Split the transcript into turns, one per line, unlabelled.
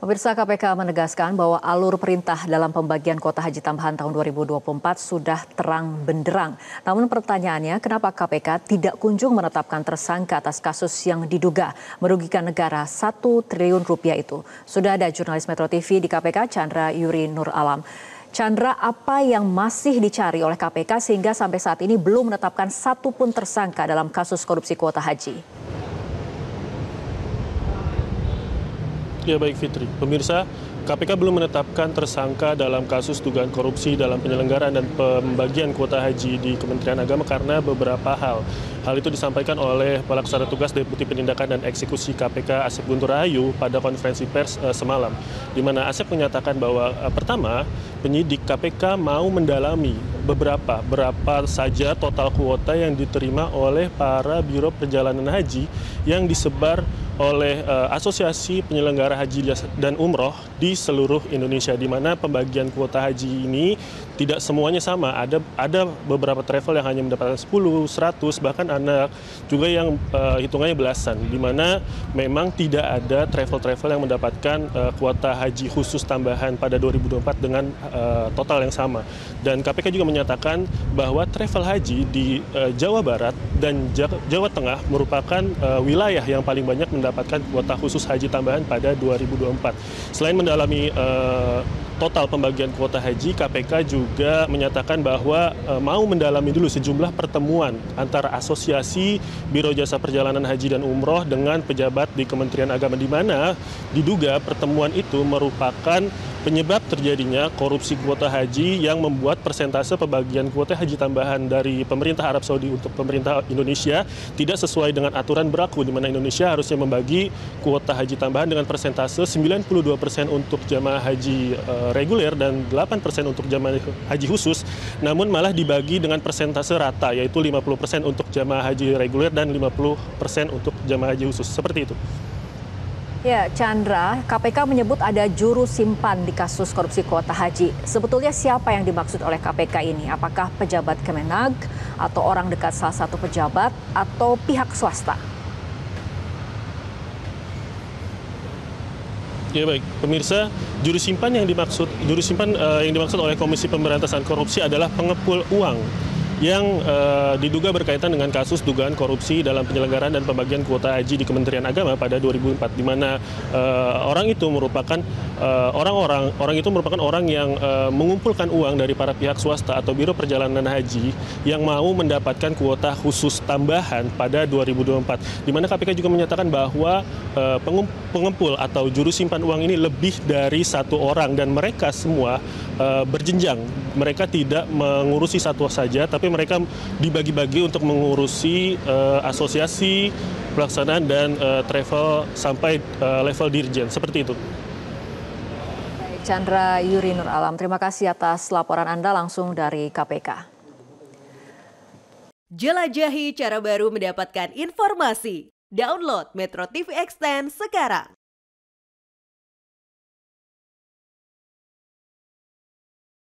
Pemirsa, KPK menegaskan bahwa alur perintah dalam pembagian kuota haji tambahan tahun 2024 sudah terang benderang. Namun pertanyaannya, kenapa KPK tidak kunjung menetapkan tersangka atas kasus yang diduga merugikan negara 1 triliun rupiah itu? Sudah ada jurnalis Metro TV di KPK, Chandra Yuri Nur Alam. Chandra, apa yang masih dicari oleh KPK sehingga sampai saat ini belum menetapkan satupun tersangka dalam kasus korupsi kuota haji?
Ya baik Fitri, pemirsa, KPK belum menetapkan tersangka dalam kasus dugaan korupsi dalam penyelenggaraan dan pembagian kuota haji di Kementerian Agama karena beberapa hal. Hal itu disampaikan oleh Pelaksana Tugas Deputi Penindakan dan Eksekusi KPK Asep Guntur Rahayu pada konferensi pers semalam, di mana Asep menyatakan bahwa pertama, penyidik KPK mau mendalami berapa saja total kuota yang diterima oleh para biro perjalanan haji yang disebar oleh Asosiasi Penyelenggara Haji dan Umroh di seluruh Indonesia, di mana pembagian kuota haji ini tidak semuanya sama. Ada beberapa travel yang hanya mendapatkan 10, 100, bahkan anak juga yang hitungannya belasan, di mana memang tidak ada travel-travel yang mendapatkan kuota haji khusus tambahan pada 2024 dengan total yang sama. Dan KPK juga menyatakan bahwa travel haji di Jawa Barat dan Jawa Tengah merupakan wilayah yang paling banyak mendapatkan kuota khusus haji tambahan pada 2024. Selain mendalami total pembagian kuota haji, KPK juga menyatakan bahwa mau mendalami dulu sejumlah pertemuan antara Asosiasi Biro Jasa Perjalanan Haji dan Umroh dengan pejabat di Kementerian Agama, di mana diduga pertemuan itu merupakan penyebab terjadinya korupsi kuota haji yang membuat persentase pembagian kuota haji tambahan dari pemerintah Arab Saudi untuk pemerintah Indonesia tidak sesuai dengan aturan berlaku, di mana Indonesia harusnya membagi kuota haji tambahan dengan persentase 92% untuk jamaah haji reguler dan 8% untuk jamaah haji khusus, namun malah dibagi dengan persentase rata, yaitu 50% untuk jamaah haji reguler dan 50% untuk jamaah haji khusus. Seperti itu.
Ya, Chandra, KPK menyebut ada juru simpan di kasus korupsi kuota haji. Sebetulnya siapa yang dimaksud oleh KPK ini? Apakah pejabat Kemenag atau orang dekat salah satu pejabat atau pihak swasta?
Ya baik, pemirsa, juru simpan yang dimaksud oleh Komisi Pemberantasan Korupsi adalah pengepul uang yang diduga berkaitan dengan kasus dugaan korupsi dalam penyelenggaraan dan pembagian kuota haji di Kementerian Agama pada 2004, di mana orang itu merupakan orang yang mengumpulkan uang dari para pihak swasta atau biro perjalanan haji yang mau mendapatkan kuota khusus tambahan pada 2024, di mana KPK juga menyatakan bahwa pengempul atau juru simpan uang ini lebih dari satu orang dan mereka semua berjenjang. Mereka tidak mengurusi satu saja, tapi mereka dibagi-bagi untuk mengurusi asosiasi, pelaksanaan, dan travel sampai level dirjen. Seperti itu.
Chandra Yuri Nur Alam, terima kasih atas laporan Anda langsung dari KPK.
Jelajahi cara baru mendapatkan informasi. Download Metro TV Extend sekarang.